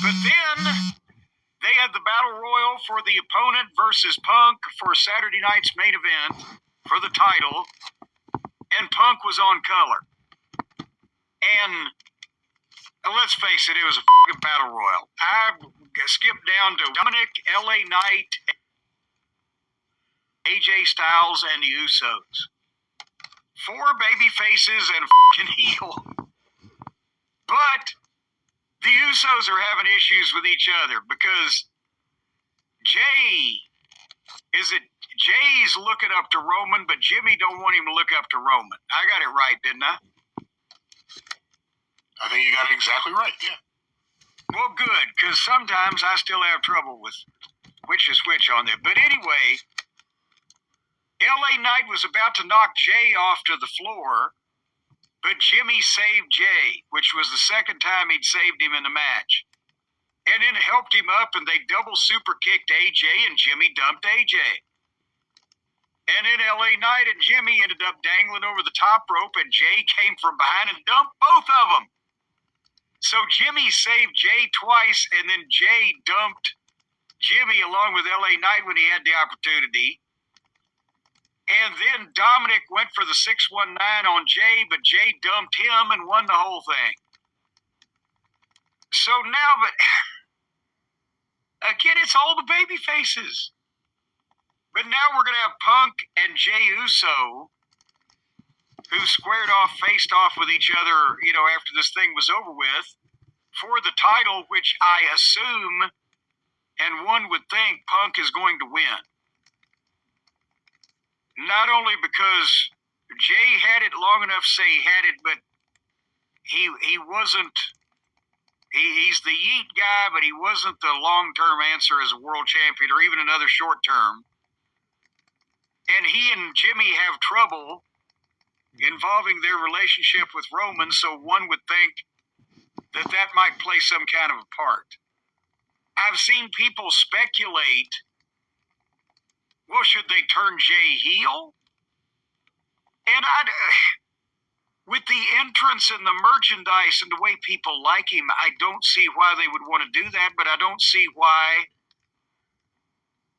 But then they had the Battle Royal for the opponent versus Punk for Saturday night's main event for the title, and Punk was on color. And let's face it, it was a fucking Battle Royal. I skipped down to Dominic, LA Knight, AJ Styles, and the Usos. 4 baby faces and a fucking heel. But the Usos are having issues with each other because Jay's looking up to Roman, but Jimmy don't want him to look up to Roman. I got it right, didn't I? I think you got it exactly right, yeah. Well, good, because sometimes I still have trouble with which is which on there. But anyway, LA Knight was about to knock Jay off to the floor, but Jimmy saved Jay, which was the second time he'd saved him in the match. And then helped him up, and they double super kicked AJ, and Jimmy dumped AJ. And then LA Knight and Jimmy ended up dangling over the top rope, and Jay came from behind and dumped both of them. So Jimmy saved Jay twice, and then Jay dumped Jimmy along with LA Knight when he had the opportunity. And then Dominic went for the 619 on Jay, but Jay dumped him and won the whole thing. So now, but again, it's all the baby faces. But now we're going to have Punk and Jey Uso, who squared off, faced off with each other, after this thing was over with, for the title, which I assume, and one would think, Punk is going to win. Not only because Jay had it long enough to say he had it, but he wasn't, he's the yeet guy, but he wasn't the long-term answer as a world champion or even another short-term. And he and Jimmy have trouble involving their relationship with Roman, so one would think that might play some kind of a part. I've seen people speculate, well, should they turn Jay heel? And with the entrance and the merchandise and the way people like him, I don't see why they would want to do that, but I don't see why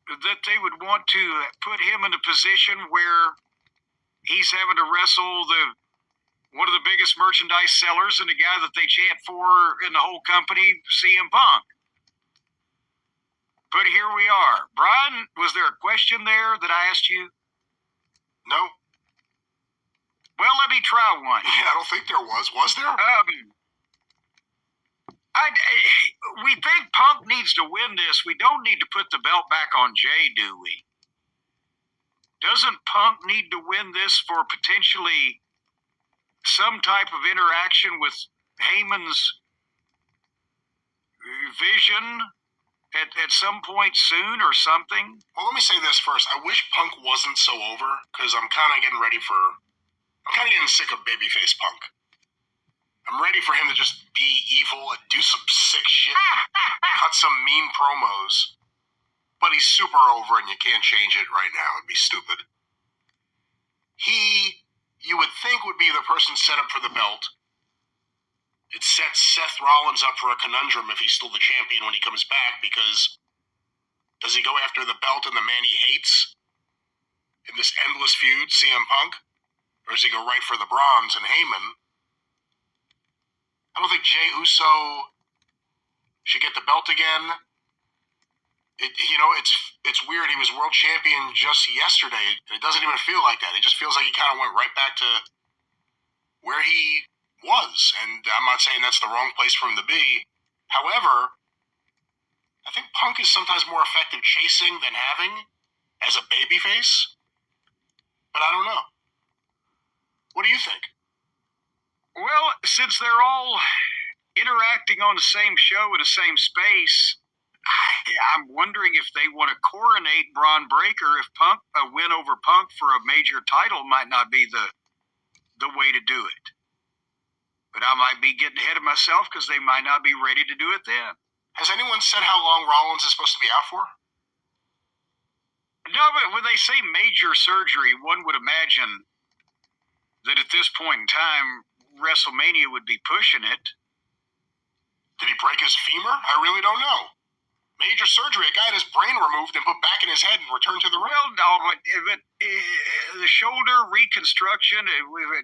that they would want to put him in a position where he's having to wrestle one of the biggest merchandise sellers and the guy that they chant for in the whole company, CM Punk. But here we are. Brian, was there a question there that I asked you? No. Well, let me try one. Yeah, I don't think there was. Was there? We think Punk needs to win this. We don't need to put the belt back on Jay, do we? Doesn't Punk need to win this for potentially some type of interaction with Heyman's vision at some point soon or something? Well, let me say this first. I wish Punk wasn't so over, because I'm kind of getting sick of babyface Punk. I'm ready for him to just be evil and do some sick shit, cut some mean promos. But he's super over and you can't change it right now. It'd be stupid. You would think, would be the person set up for the belt. It sets Seth Rollins up for a conundrum if he's still the champion when he comes back, because does he go after the belt and the man he hates in this endless feud, CM Punk? Or does he go right for the bronze and Heyman? I don't think Jey Uso should get the belt again. It's weird. He was world champion just yesterday. It doesn't even feel like that. It just feels like he kind of went right back to where he was. And I'm not saying that's the wrong place for him to be. However, I think Punk is sometimes more effective chasing than having as a babyface. But I don't know. What do you think? Well, since they're all interacting on the same show in the same space, I'm wondering if they want to coronate Braun Breaker, if a win over Punk for a major title might not be the way to do it. But I might be getting ahead of myself because they might not be ready to do it then. Has anyone said how long Rollins is supposed to be out for? No, but when they say major surgery, one would imagine that at this point in time, WrestleMania would be pushing it. Did he break his femur? I really don't know. Major surgery. A guy had his brain removed and put back in his head and returned to the ring. Well, no, but the shoulder reconstruction,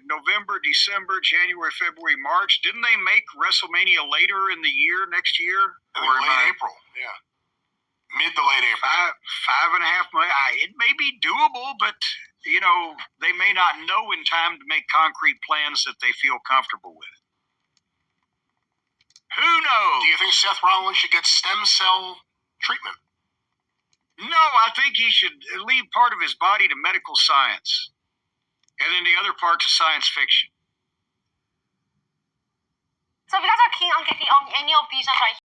November, December, January, February, March. Didn't they make WrestleMania later in the year, next year? Or late April, yeah. Mid to late April. 5.5 months. It may be doable, but, they may not know in time to make concrete plans that they feel comfortable with. Who knows? Do you think Seth Rollins should get stem cell treatment? No, I think he should leave part of his body to medical science, and then the other part to science fiction. So if you guys are keen on getting on any of these right